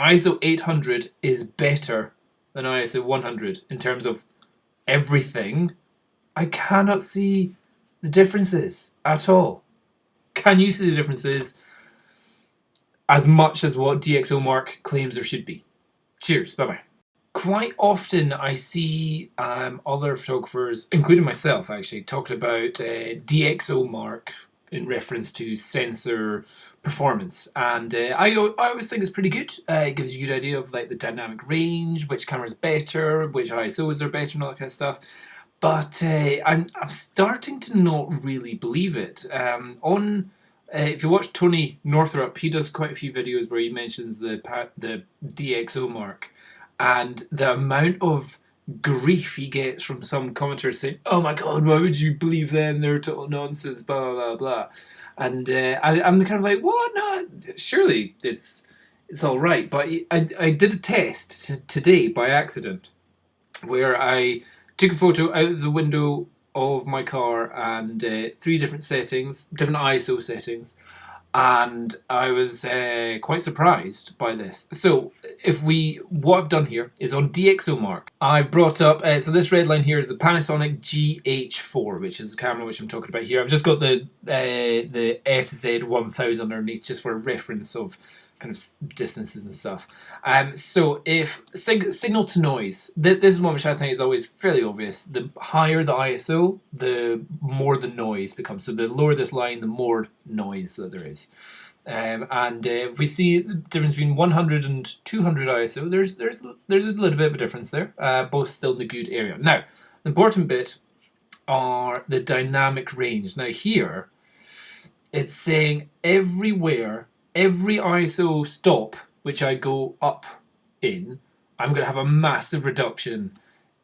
ISO 800 is better than ISO 100 in terms of everything. I cannot see the differences at all. Can you see the differences as much as what DxoMark claims there should be? Cheers, bye-bye. Quite often I see other photographers, including myself actually, talking about DxoMark in reference to sensor performance, and I always think it's pretty good. It gives you a good idea of like the dynamic range, which camera's better, which ISOs are better, and all that kind of stuff. But I'm starting to not really believe it. If you watch Tony Northrup, he does quite a few videos where he mentions the DxoMark, and the amount of grief he gets from some commenters saying, "Oh my God, why would you believe them? They're total nonsense." Blah blah blah blah. And I'm kind of like, what? No, surely it's all right. But I did a test today by accident, where I took a photo out of the window of my car and 3 different settings, different ISO settings, and I was quite surprised by this. So what I've done here is on DxoMark, I've brought up, so this red line here is the Panasonic GH4, which is the camera which I'm talking about here. I've just got the FZ1000 underneath just for a reference of kind of distances and stuff. So if signal to noise, this is one which I think is always fairly obvious. The higher the ISO, the more the noise becomes. So the lower this line, the more noise that there is. And if we see the difference between 100 and 200 ISO, there's a little bit of a difference there. Both still in the good area. Now, the important bit are the dynamic range. Now here, it's saying everywhere, every ISO stop which I go up in, I'm going to have a massive reduction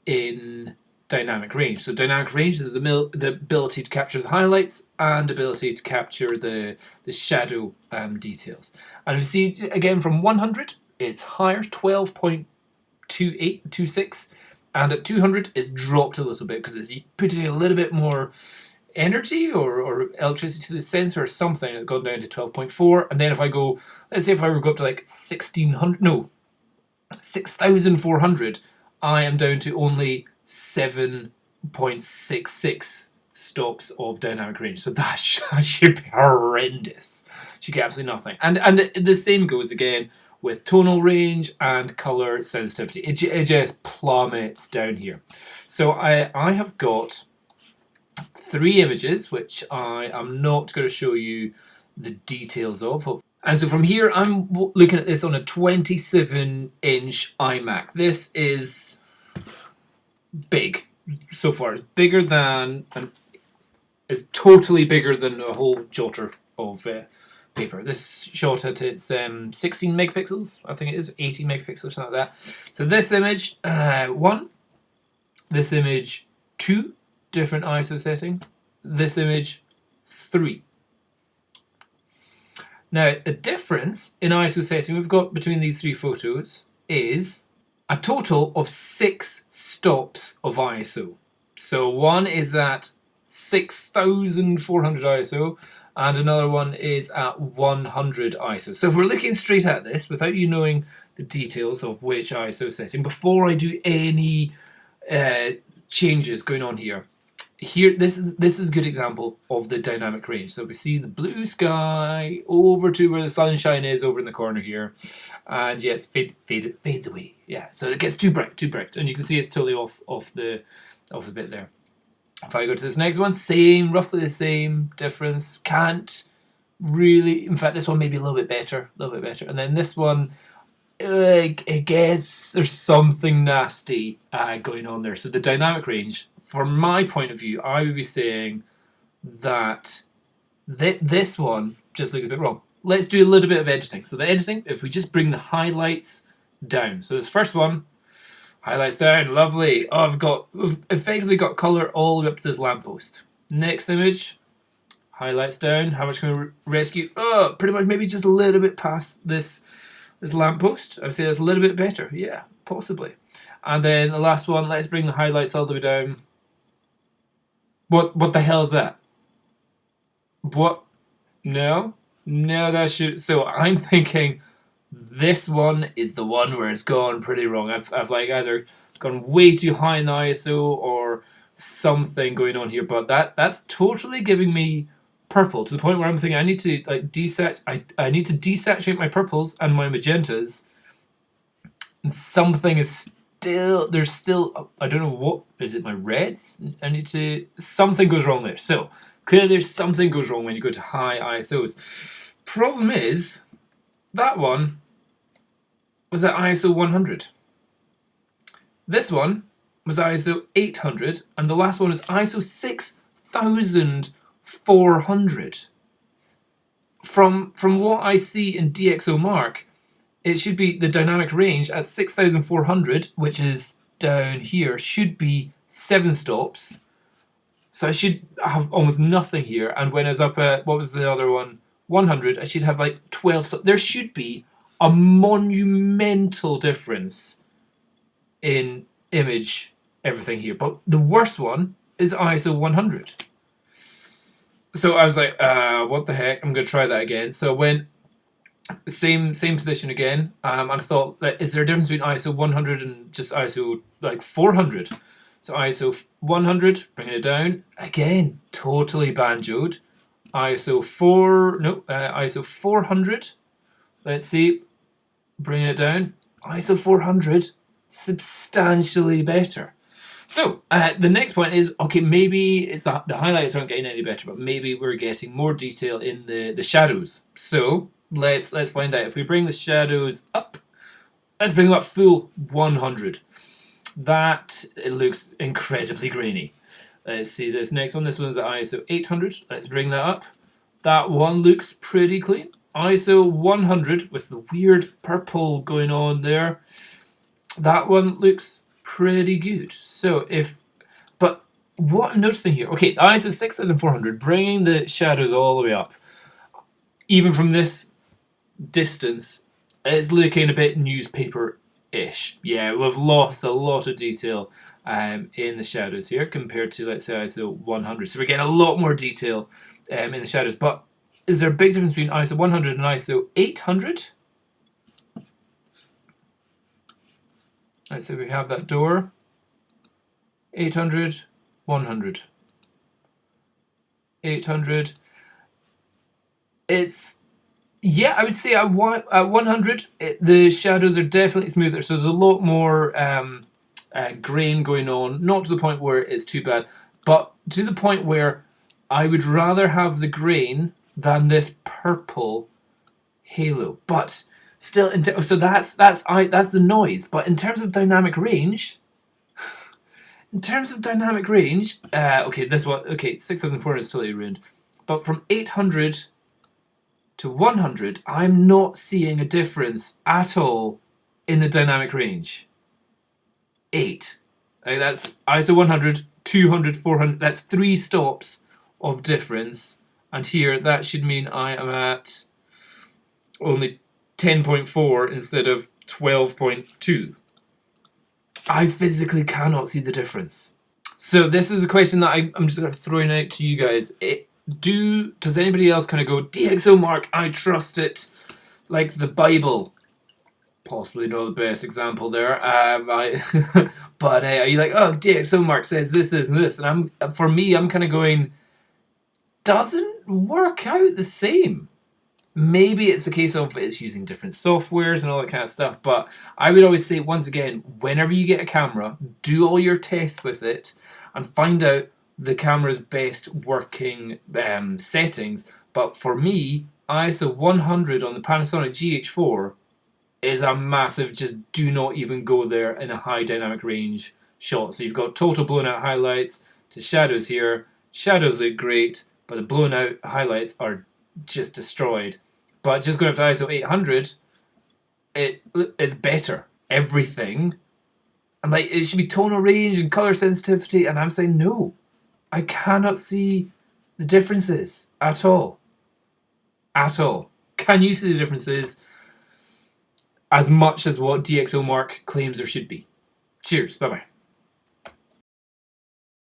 in dynamic range. So dynamic range is the ability to capture the highlights and ability to capture the shadow details. And if you see again from 100, it's higher, 12.26, and at 200 it's dropped a little bit because it's putting a little bit more energy or electricity to the sensor or something. It's gone down to 12.4, and then if I go, let's say if I were to go up to like 6,400, I am down to only 7.66 stops of dynamic range. So that should be horrendous. Should get absolutely nothing. And the same goes again with tonal range and color sensitivity. It just plummets down here. So I have got 3 images, which I am not going to show you the details of. And so from here, I'm looking at this on a 27-inch iMac. This is big so far. It's bigger than, it's totally bigger than a whole jotter of paper. This shot at its 16 megapixels, I think it is, 18 megapixels, something like that. So this image, 1. This image, 2. Different ISO setting. This image, 3. Now, the difference in ISO setting we've got between these 3 photos is a total of 6 stops of ISO. So one is at 6,400 ISO and another one is at 100 ISO. So if we're looking straight at this without you knowing the details of which ISO setting, before I do any changes going on here, this is a good example of the dynamic range. So we see the blue sky over to where the sunshine is over in the corner here, and yes, it fades away. Yeah, so it gets too bright, and you can see it's totally off the bit there. If I go to this next one, roughly the same difference. Can't really, in fact, this one may be a little bit better, and then this one, I guess there's something nasty going on there. So the dynamic range, from my point of view, I would be saying that this one just looks a bit wrong. Let's do a little bit of editing. So the editing, if we just bring the highlights down. So this first one, highlights down, lovely. Oh, we've effectively got color all the way up to this lamppost. Next image, highlights down. How much can we rescue? Oh, pretty much maybe just a little bit past this lamppost. I would say that's a little bit better. Yeah, possibly. And then the last one, let's bring the highlights all the way down. What the hell is that? What? No, that should. So I'm thinking This one is the one where it's gone pretty wrong. I've like either gone way too high in the ISO or something going on here, but that's totally giving me purple to the point where I'm thinking I need to like I need to desaturate my purples and my magentas, and something is still there's still I don't know what is it, my reds. I need to something goes wrong there. So clearly there's something goes wrong when you go to high ISOs. Problem is that one was at ISO 100. This one was ISO 800, and the last one is ISO 6400. From what I see in DxoMark, it should be the dynamic range at 6400, which is down here, should be 7 stops. So I should have almost nothing here. And when I was up at, what was the other one? 100, I should have like 12 stops. There should be a monumental difference in image everything here. But the worst one is ISO 100. So I was like, what the heck? I'm going to try that again. So I went same position again. I thought, is there a difference between ISO 100 and just ISO like 400? So ISO 100, bringing it down again, totally banjoed. ISO 400. Let's see, bringing it down. ISO 400, substantially better. So the next point is, okay, maybe it's the highlights aren't getting any better, but maybe we're getting more detail in the shadows. So let's find out. If we bring the shadows up, let's bring them up full 100. That it looks incredibly grainy. Let's see this next one. This one's at ISO 800. Let's bring that up. That one looks pretty clean. ISO 100 with the weird purple going on there. That one looks pretty good. So but what I'm noticing here, okay, the ISO 6400, bringing the shadows all the way up, even from this distance, it's looking a bit newspaper-ish. Yeah, we've lost a lot of detail in the shadows here compared to, let's say, ISO 100. So we're getting a lot more detail in the shadows. But is there a big difference between ISO 100 and ISO 800? Let's say we have that door. 800, 100. 800. It's, yeah, I would say at 100, the shadows are definitely smoother. So there's a lot more grain going on. Not to the point where it's too bad, but to the point where I would rather have the grain than this purple halo. But still, so that's the noise. But in terms of dynamic range, okay, this one, okay, 6400 is totally ruined. But from 800 to 100, I'm not seeing a difference at all in the dynamic range. 8. Like that's ISO 100, 200, 400. That's 3 stops of difference. And here, that should mean I am at only 10.4 instead of 12.2. I physically cannot see the difference. So this is a question that I'm just throwing out to you guys. Does anybody else kind of go, DxoMark, I trust it, like the Bible? Possibly not the best example there. But are you like, oh, DxoMark says this, this, and this? And for me, I'm kind of going, doesn't work out the same. Maybe it's a case of it's using different softwares and all that kind of stuff, but I would always say, once again, whenever you get a camera, do all your tests with it and find out the camera's best working settings. But for me, ISO 100 on the Panasonic GH4 is a massive, just do not even go there in a high dynamic range shot. So you've got total blown out highlights to shadows here. Shadows look great, but the blown out highlights are just destroyed. But just going up to ISO 800, it is better. Everything. And like, it should be tonal range and color sensitivity, and I'm saying no. I cannot see the differences at all. At all. Can you see the differences as much as what DxoMark claims there should be? Cheers. Bye-bye.